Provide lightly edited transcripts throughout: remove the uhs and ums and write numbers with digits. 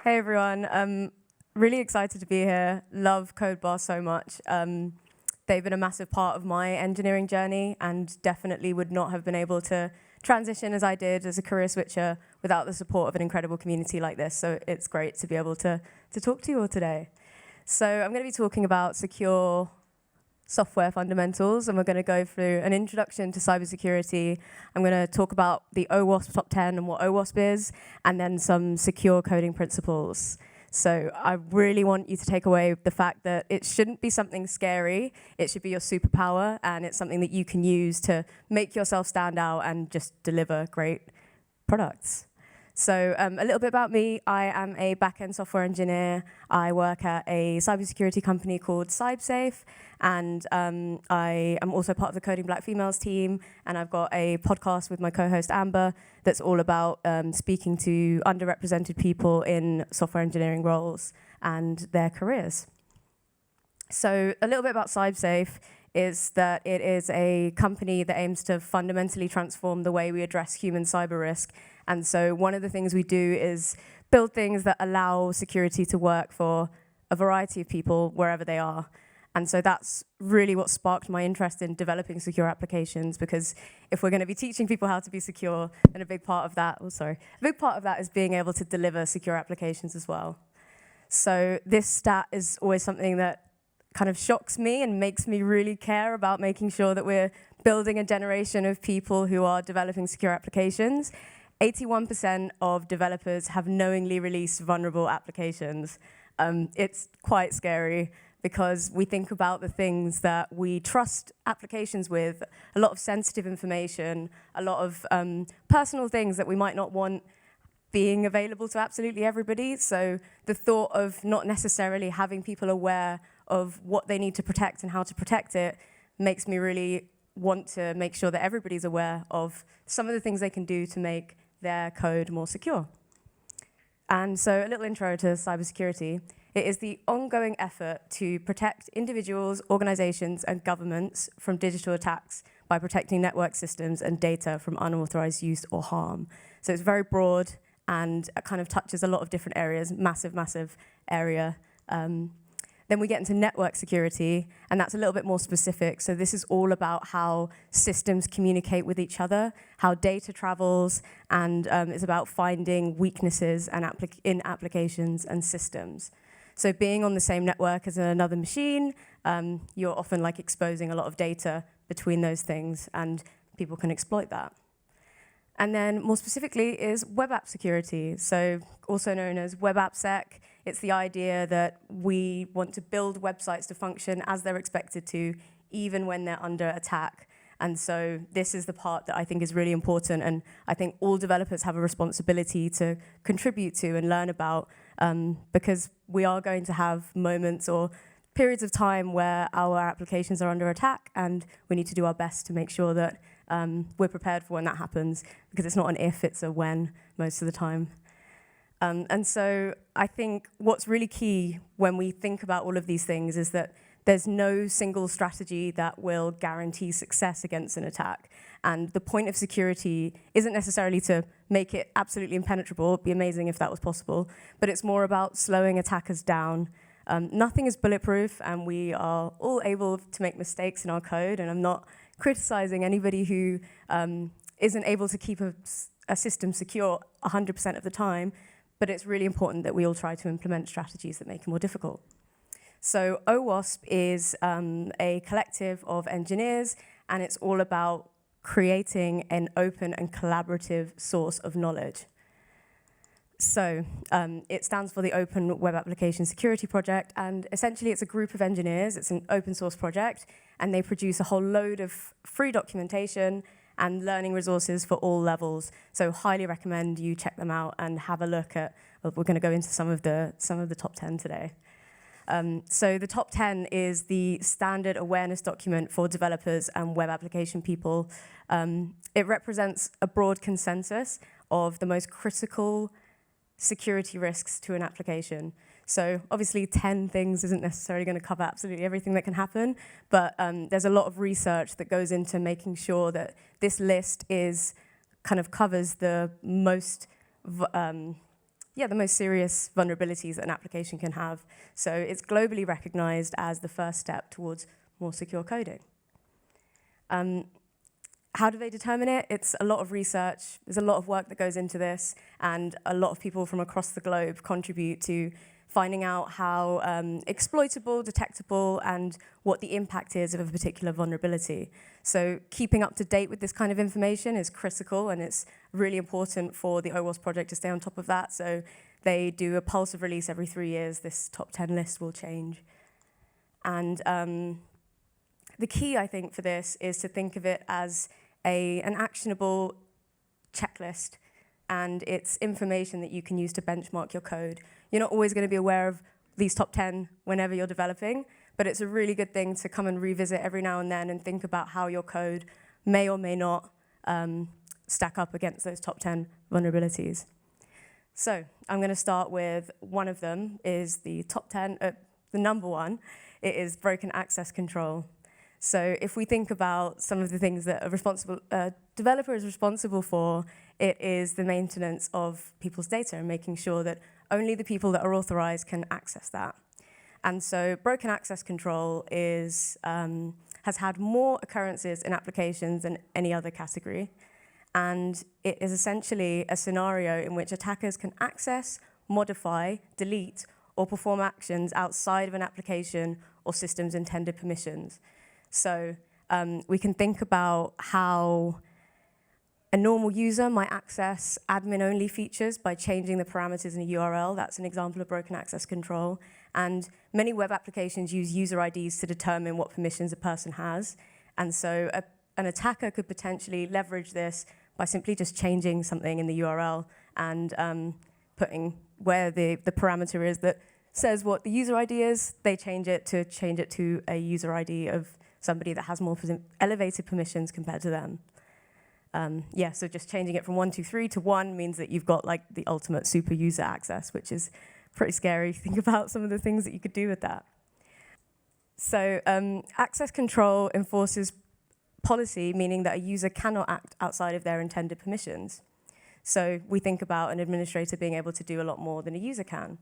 Hey everyone, really excited to be here. Love codebar so much. They've been a massive part of my engineering journey and definitely would not have been able to transition as I did as a career switcher without the support of an incredible community like this. So it's great to be able to talk to you all today. So I'm going to be talking about secure software fundamentals, and we're going to go through an introduction to cybersecurity. I'm going to talk about the OWASP top 10 and what OWASP is, and then some secure coding principles. So I really want you to take away the fact that it shouldn't be something scary. It should be your superpower, and it's something that you can use to make yourself stand out and just deliver great products. So a little bit about me. I am a back-end software engineer. I work at a cybersecurity company called CyberSafe, and I am also part of the Coding Black Females team, and I've got a podcast with my co-host Amber that's all about speaking to underrepresented people in software engineering roles and their careers. So a little bit about CyberSafe is that it is a company that aims to fundamentally transform the way we address human cyber risk. And so one of the things we do is build things that allow security to work for a variety of people wherever they are. And so that's really what sparked my interest in developing secure applications, because if we're going to be teaching people how to be secure, then a big part of that is being able to deliver secure applications as well. So this stat is always something that kind of shocks me and makes me really care about making sure that we're building a generation of people who are developing secure applications. 81% of developers have knowingly released vulnerable applications. It's quite scary because we think about the things that we trust applications with, a lot of sensitive information, a lot of personal things that we might not want being available to absolutely everybody. So the thought of not necessarily having people aware of what they need to protect and how to protect it makes me really want to make sure that everybody's aware of some of the things they can do to make their code more secure. And so a little intro to cybersecurity. It is the ongoing effort to protect individuals, organizations, and governments from digital attacks by protecting network systems and data from unauthorized use or harm. So it's very broad, and it kind of touches a lot of different areas, massive area. Then we get into network security, and that's a little bit more specific. So this is all about how systems communicate with each other, how data travels, and it's about finding weaknesses in applications and systems. So being on the same network as another machine, you're often like exposing a lot of data between those things, and people can exploit that. And then more specifically is web app security, so also known as web app sec. It's the idea that we want to build websites to function as they're expected to, even when they're under attack. And so this is the part that I think is really important, and I think all developers have a responsibility to contribute to and learn about, because we are going to have moments or periods of time where our applications are under attack, and we need to do our best to make sure that we're prepared for when that happens, because it's not an if, it's a when most of the time. And so I think what's really key when we think about all of these things is that there's no single strategy that will guarantee success against an attack. And the point of security isn't necessarily to make it absolutely impenetrable. It'd be amazing if that was possible. But it's more about slowing attackers down. Nothing is bulletproof, and we are all able to make mistakes in our code. And I'm not criticizing anybody who isn't able to keep a system secure 100% of the time. But it's really important that we all try to implement strategies that make it more difficult. So OWASP is a collective of engineers, and it's all about creating an open and collaborative source of knowledge. So it stands for the Open Web Application Security Project, and essentially it's a group of engineers. It's an open source project, and they produce a whole load of free documentation and learning resources for all levels. So highly recommend you check them out and have a look at, well, we're going to go into some of the top 10 today. So the top 10 is the standard awareness document for developers and web application people. It represents a broad consensus of the most critical security risks to an application. So obviously 10 things isn't necessarily going to cover absolutely everything that can happen, but there's a lot of research that goes into making sure that this list is kind of covers the most the most serious vulnerabilities that an application can have. So it's globally recognized as the first step towards more secure coding. How do they determine it? It's a lot of research. There's a lot of work that goes into this, and a lot of people from across the globe contribute to finding out how exploitable, detectable, and what the impact is of a particular vulnerability. So keeping up to date with this kind of information is critical, and it's really important for the OWASP project to stay on top of that. So they do a pulse of release every 3 years. This top 10 list will change. And the key, I think, for this is to think of it as an actionable checklist, and it's information that you can use to benchmark your code. You're not always going to be aware of these top 10 whenever you're developing, but it's a really good thing to come and revisit every now and then and think about how your code may or may not stack up against those top 10 vulnerabilities. So I'm going to start with one of them, is the top 10, the number one. It is broken access control. So if we think about some of the things that a developer is responsible for, it is the maintenance of people's data and making sure that only the people that are authorized can access that. And so broken access control has had more occurrences in applications than any other category. And it is essentially a scenario in which attackers can access, modify, delete, or perform actions outside of an application or system's intended permissions. So we can think about how a normal user might access admin-only features by changing the parameters in a URL. That's an example of broken access control. And many web applications use user IDs to determine what permissions a person has. And so an attacker could potentially leverage this by simply just changing something in the URL and putting where the parameter is that says what the user ID is. They change it to a user ID of somebody that has more elevated permissions compared to them. So just changing it from 123 to 1 means that you've got like the ultimate super user access, which is pretty scary if you think about some of the things that you could do with that. So access control enforces policy, meaning that a user cannot act outside of their intended permissions. So we think about an administrator being able to do a lot more than a user can.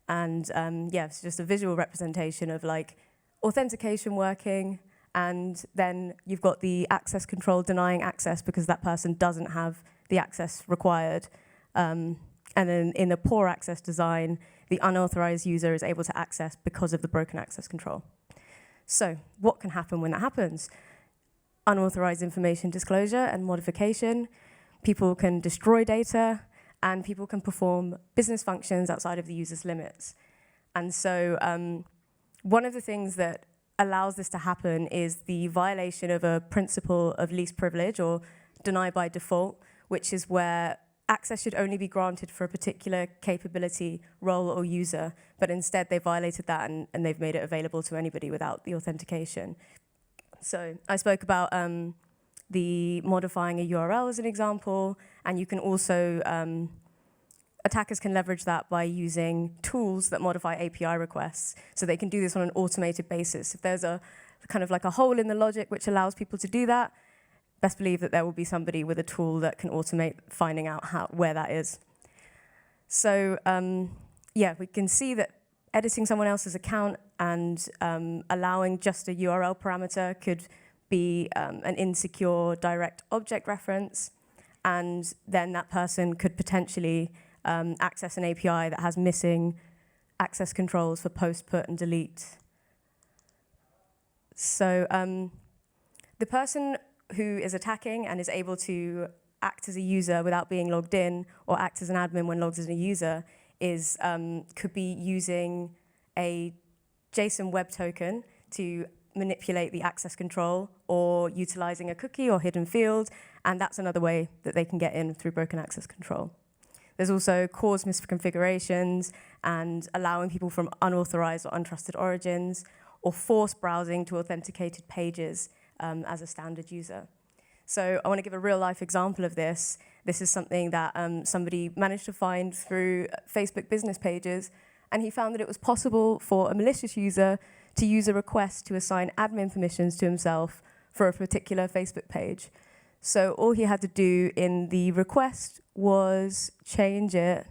And it's just a visual representation of like authentication working, and then you've got the access control denying access because that person doesn't have the access required. And then in the poor access design, the unauthorized user is able to access because of the broken access control. So what can happen when that happens? Unauthorized information disclosure and modification. People can destroy data, and people can perform business functions outside of the user's limits. And so one of the things that allows this to happen is the violation of a principle of least privilege, or deny by default, which is where access should only be granted for a particular capability, role, or user, but instead they violated that and they've made it available to anybody without the authentication. So I spoke about the modifying a URL as an example, and you can also, attackers can leverage that by using tools that modify API requests. So they can do this on an automated basis. If there's a kind of like a hole in the logic which allows people to do that, best believe that there will be somebody with a tool that can automate finding out where that is. So we can see that editing someone else's account and allowing just a URL parameter could be an insecure direct object reference, and then that person could potentially access an API that has missing access controls for post, put, and delete. So the person who is attacking and is able to act as a user without being logged in, or act as an admin when logged as a user, could be using a JSON web token to manipulate the access control, or utilizing a cookie or hidden field, and that's another way that they can get in through broken access control. There's also cause misconfigurations and allowing people from unauthorized or untrusted origins, or force browsing to authenticated pages as a standard user. So I want to give a real-life example of this. This is something that somebody managed to find through Facebook business pages, and he found that it was possible for a malicious user to use a request to assign admin permissions to himself for a particular Facebook page. So all he had to do in the request was change it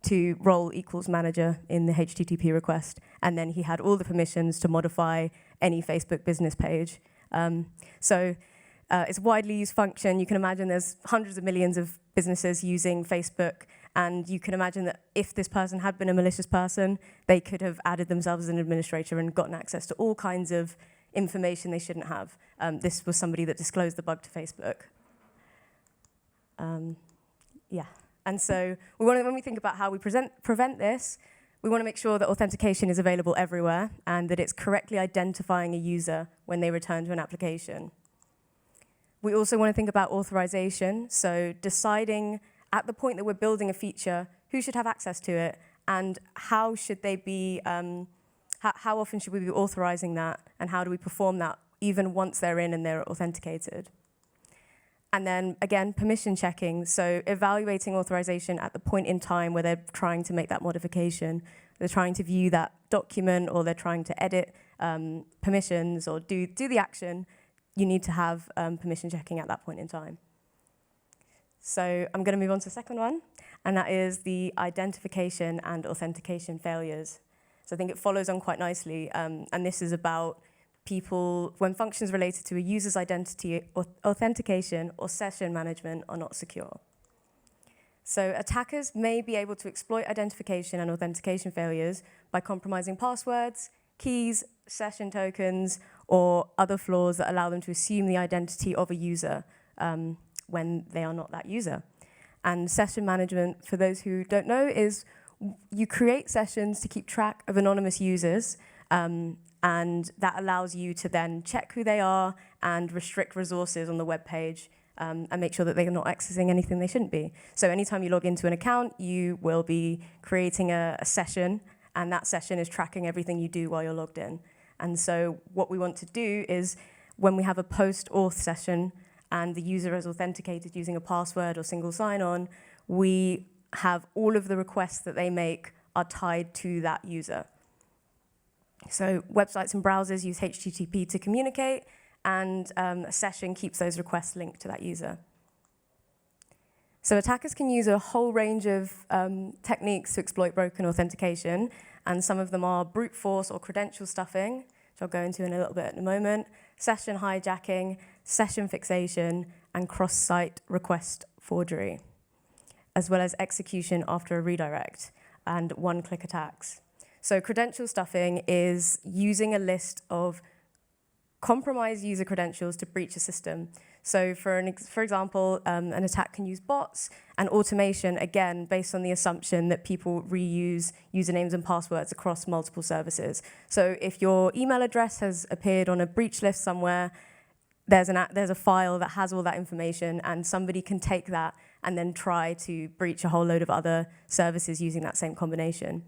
to role equals manager in the HTTP request, and then he had all the permissions to modify any Facebook business page. It's a widely used function. You can imagine there's hundreds of millions of businesses using Facebook, and you can imagine that if this person had been a malicious person, they could have added themselves as an administrator and gotten access to all kinds of information they shouldn't have. This was somebody that disclosed the bug to Facebook. And so when we think about how we prevent this, we want to make sure that authentication is available everywhere and that it's correctly identifying a user when they return to an application. We also want to think about authorization, so deciding at the point that we're building a feature who should have access to it and how should they be, how often should we be authorizing that, and how do we perform that even once they're in and they're authenticated. And then, again, permission checking, so evaluating authorization at the point in time where they're trying to make that modification. They're trying to view that document, or they're trying to edit permissions or do the action. You need to have permission checking at that point in time. So I'm going to move on to the second one, and that is the identification and authentication failures. So I think it follows on quite nicely, and this is about people, when functions related to a user's identity, or authentication, or session management are not secure. So attackers may be able to exploit identification and authentication failures by compromising passwords, keys, session tokens, or other flaws that allow them to assume the identity of a user when they are not that user. And session management, for those who don't know, is you create sessions to keep track of anonymous users, and that allows you to then check who they are and restrict resources on the web page and make sure that they're not accessing anything they shouldn't be. So anytime you log into an account, you will be creating a session, and that session is tracking everything you do while you're logged in. And so what we want to do is, when we have a post-auth session and the user is authenticated using a password or single sign-on, we have all of the requests that they make are tied to that user. So websites and browsers use HTTP to communicate, and a session keeps those requests linked to that user. So attackers can use a whole range of techniques to exploit broken authentication, and some of them are brute force or credential stuffing, which I'll go into in a little bit in a moment, session hijacking, session fixation, and cross-site request forgery, as well as execution after a redirect, and one-click attacks. So credential stuffing is using a list of compromised user credentials to breach a system. So for example, an attack can use bots and automation, again, based on the assumption that people reuse usernames and passwords across multiple services. So if your email address has appeared on a breach list somewhere, there's a file that has all that information, and somebody can take that and then try to breach a whole load of other services using that same combination.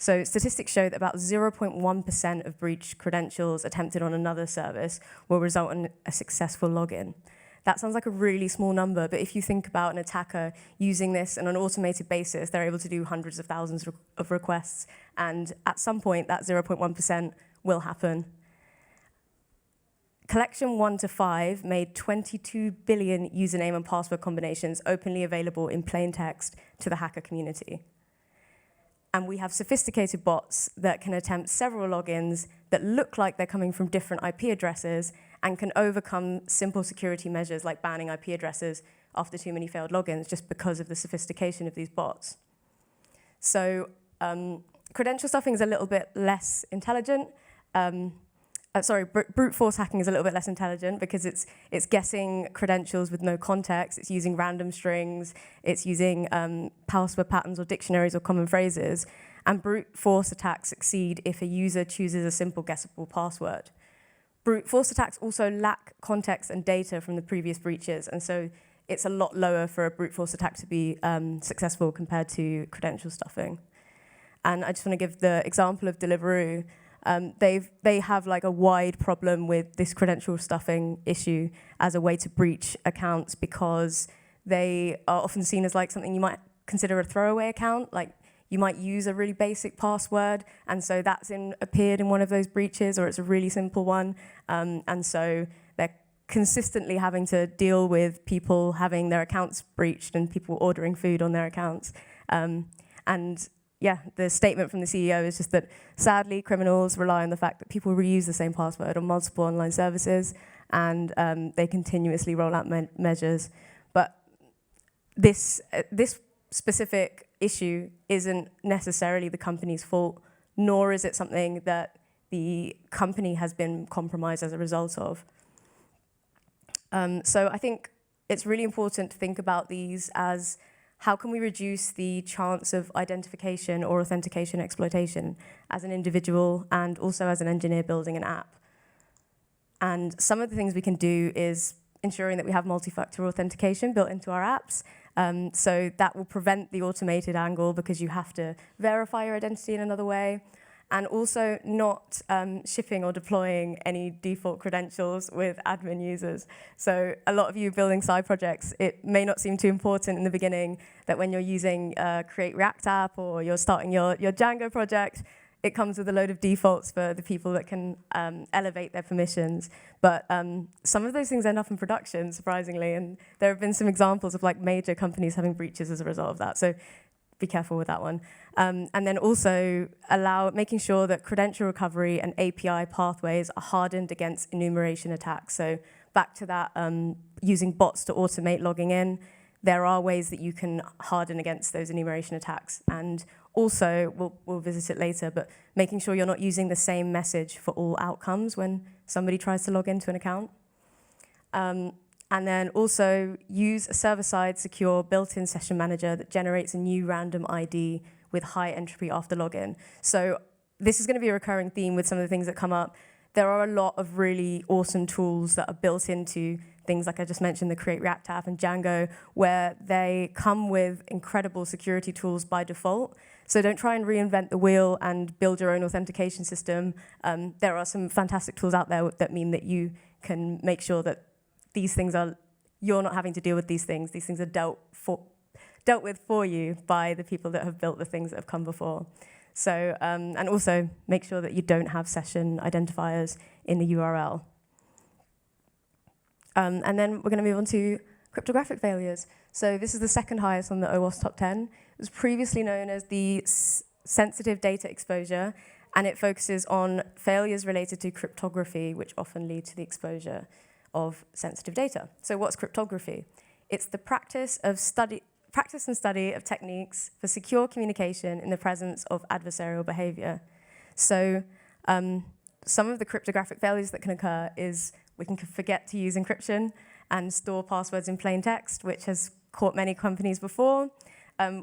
So statistics show that about 0.1% of breached credentials attempted on another service will result in a successful login. That sounds like a really small number, but if you think about an attacker using this on an automated basis, they're able to do hundreds of thousands of requests, and at some point, that 0.1% will happen. Collection 1 to 5 made 22 billion username and password combinations openly available in plain text to the hacker community. And we have sophisticated bots that can attempt several logins that look like they're coming from different IP addresses and can overcome simple security measures like banning IP addresses after too many failed logins just because of the sophistication of these bots. So credential stuffing is a little bit less intelligent. Brute force hacking is a little bit less intelligent because it's guessing credentials with no context. It's using random strings. It's using password patterns or dictionaries or common phrases. And brute force attacks succeed if a user chooses a simple guessable password. Brute force attacks also lack context and data from the previous breaches, and so it's a lot lower for a brute force attack to be successful compared to credential stuffing. And I just want to give the example of Deliveroo. They have like a wide problem with this credential stuffing issue as a way to breach accounts because they are often seen as like something you might consider a throwaway account. Like you might use a really basic password, and so that's appeared in one of those breaches, or it's a really simple one. And so they're consistently having to deal with people having their accounts breached and people ordering food on their accounts. And And yeah, the statement from the CEO is just that, sadly, criminals rely on the fact that people reuse the same password on multiple online services, and they continuously roll out measures. But this specific issue isn't necessarily the company's fault, nor is it something that the company has been compromised as a result of. So I think it's really important to think about these as how can we reduce the chance of identification or authentication exploitation as an individual and also as an engineer building an app. And some of the things we can do is ensuring that we have multi-factor authentication built into our apps. So that will prevent the automated angle because you have to verify your identity in another way. And also not shipping or deploying any default credentials with admin users. So a lot of you building side projects, it may not seem too important in the beginning that when you're using Create React app or you're starting your Django project, it comes with a load of defaults for the people that can elevate their permissions. But some of those things end up in production, surprisingly, and there have been some examples of like major companies having breaches as a result of that. So be careful with that one. And then also making sure that credential recovery and API pathways are hardened against enumeration attacks. So back to that, using bots to automate logging in, there are ways that you can harden against those enumeration attacks. And also, we'll visit it later, but making sure you're not using the same message for all outcomes when somebody tries to log into an account. And then also use a server-side secure built-in session manager that generates a new random ID with high entropy after login. So this is going to be a recurring theme with some of the things that come up. There are a lot of really awesome tools that are built into things like I just mentioned, the Create React app and Django, where they come with incredible security tools by default. So don't try and reinvent the wheel and build your own authentication system. There are some fantastic tools out there that mean that you can make sure that these things you're not having to deal with these things. These things are dealt with for you by the people that have built the things that have come before. So, and also make sure that you don't have session identifiers in the URL. And then we're going to move on to cryptographic failures. So this is the second highest on the OWASP top 10. It was previously known as the sensitive data exposure, and it focuses on failures related to cryptography, which often lead to the exposure of sensitive data. So what's cryptography? It's the practice and study of techniques for secure communication in the presence of adversarial behavior. So some of the cryptographic failures that can occur is we can forget to use encryption and store passwords in plain text, which has caught many companies before.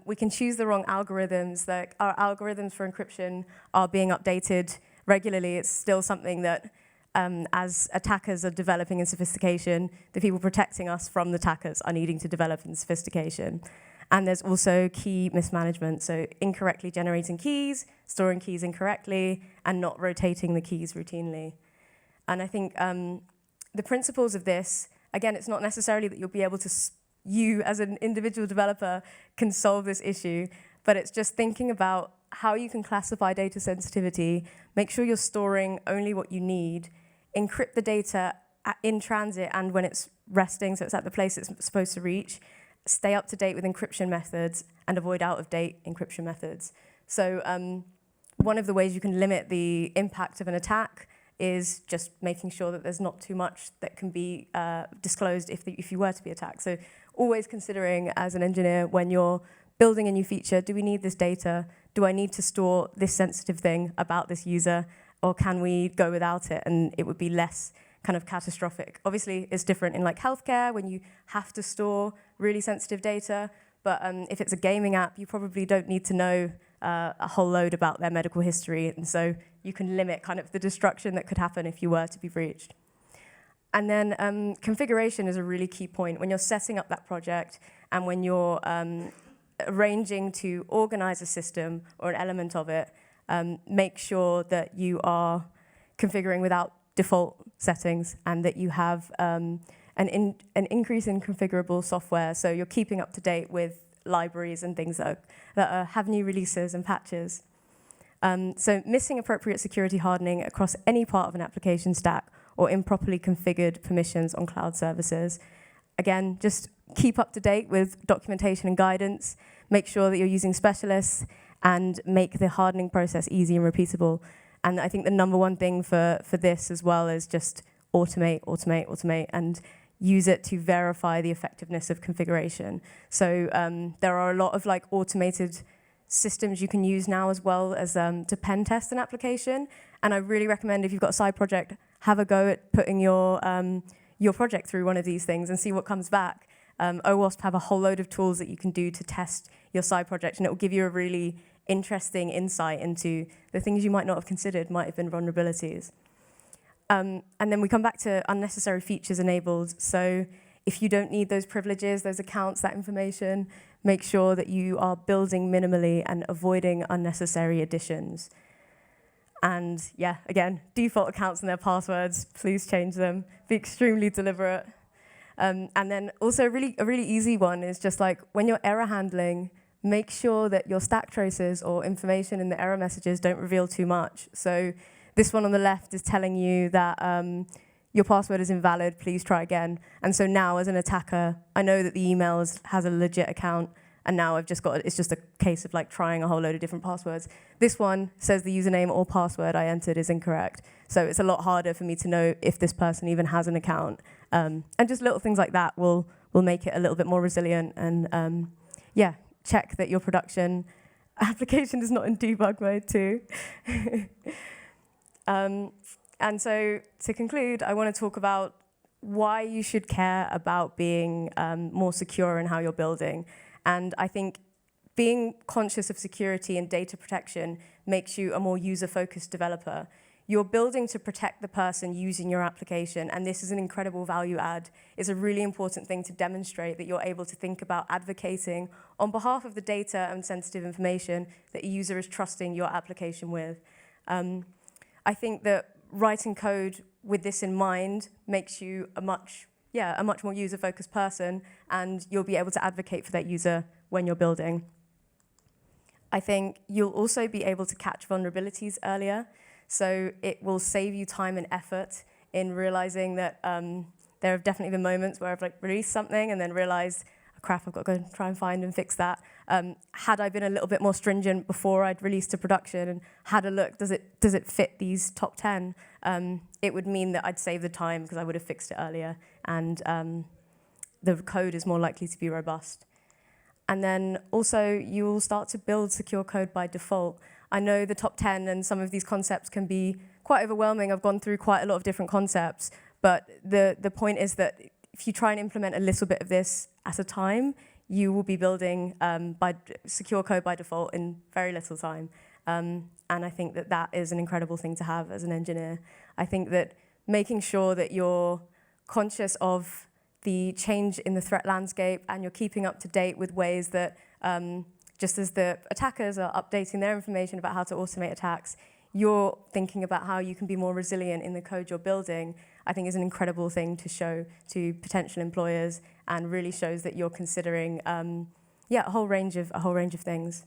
We can choose the wrong algorithms. Our algorithms for encryption are being updated regularly. It's still something that as attackers are developing in sophistication, the people protecting us from the attackers are needing to develop in sophistication. And there's also key mismanagement, so incorrectly generating keys, storing keys incorrectly, and not rotating the keys routinely. And I think the principles of this, again, it's not necessarily that you'll be able to, you as an individual developer can solve this issue, but it's just thinking about how you can classify data sensitivity, make sure you're storing only what you need, encrypt the data in transit and when it's resting, so it's at the place it's supposed to reach, stay up to date with encryption methods, and avoid out-of-date encryption methods. So one of the ways you can limit the impact of an attack is just making sure that there's not too much that can be disclosed if you were to be attacked. So always considering as an engineer when you're building a new feature, do we need this data? Do I need to store this sensitive thing about this user? Or can we go without it and it would be less kind of catastrophic? Obviously, it's different in like healthcare when you have to store really sensitive data. But if it's a gaming app, you probably don't need to know a whole load about their medical history. And so you can limit kind of the destruction that could happen if you were to be breached. And then configuration is a really key point. When you're setting up that project and when you're arranging to organize a system or an element of it, make sure that you are configuring without default settings and that you have an increase in configurable software, so you're keeping up to date with libraries and things that have new releases and patches. So missing appropriate security hardening across any part of an application stack or improperly configured permissions on cloud services. Again, just keep up to date with documentation and guidance, make sure that you're using specialists, and make the hardening process easy and repeatable. And I think the number one thing for this as well is just automate, automate, automate, and use it to verify the effectiveness of configuration. So there are a lot of like automated systems you can use now as well as to pen test an application. And I really recommend, if you've got a side project, have a go at putting your project through one of these things and see what comes back. OWASP have a whole load of tools that you can do to test your side project, and it will give you a really interesting insight into the things you might not have considered might have been vulnerabilities. And then we come back to unnecessary features enabled. So if you don't need those privileges, those accounts, that information, make sure that you are building minimally and avoiding unnecessary additions. And yeah, again, default accounts and their passwords, please change them. Be extremely deliberate. And then also a really easy one is just like when you're error handling, make sure that your stack traces or information in the error messages don't reveal too much. So this one on the left is telling you that your password is invalid, please try again. And so now as an attacker, I know that the email has a legit account, and now it's just a case of like trying a whole load of different passwords. This one says the username or password I entered is incorrect. So it's a lot harder for me to know if this person even has an account. And just little things like that will make it a little bit more resilient. And yeah, check that your production application is not in debug mode too. And so to conclude, I want to talk about why you should care about being more secure in how you're building. And I think being conscious of security and data protection makes you a more user-focused developer. You're building to protect the person using your application, and this is an incredible value add. It's a really important thing to demonstrate that you're able to think about advocating on behalf of the data and sensitive information that a user is trusting your application with. I think that writing code with this in mind makes you a much more user-focused person, and you'll be able to advocate for that user when you're building. I think you'll also be able to catch vulnerabilities earlier, so it will save you time and effort in realizing that there have definitely been moments where I've like released something and then realized, oh, crap, I've got to go and try and find and fix that. Had I been a little bit more stringent before I'd released to production and had a look, does it fit these top 10? It would mean that I'd save the time because I would have fixed it earlier, and the code is more likely to be robust. And then also, you will start to build secure code by default. I know the top 10 and some of these concepts can be quite overwhelming. I've gone through quite a lot of different concepts, but the point is that if you try and implement a little bit of this at a time, you will be building secure code by default in very little time. And I think that that is an incredible thing to have as an engineer. I think that making sure that you're conscious of the change in the threat landscape and you're keeping up to date with ways that, just as the attackers are updating their information about how to automate attacks, you're thinking about how you can be more resilient in the code you're building, I think is an incredible thing to show to potential employers, and really shows that you're considering a whole range of things.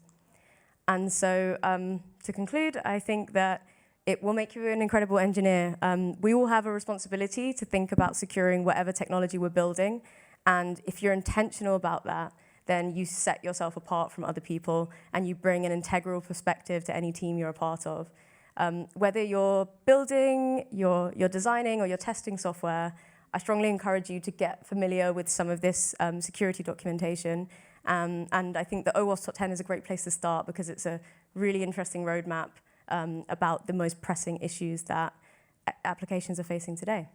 And so to conclude, I think that it will make you an incredible engineer. We all have a responsibility to think about securing whatever technology we're building, and if you're intentional about that, then you set yourself apart from other people and you bring an integral perspective to any team you're a part of. Whether you're building, you're designing, or you're testing software, I strongly encourage you to get familiar with some of this security documentation. And I think the OWASP Top 10 is a great place to start because it's a really interesting roadmap about the most pressing issues that applications are facing today.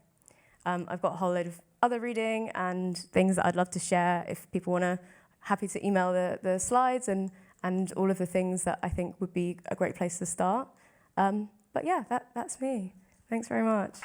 I've got a whole load of other reading and things that I'd love to share if people want to, happy to email the slides and all of the things that I think would be a great place to start. But yeah, that's me. Thanks very much.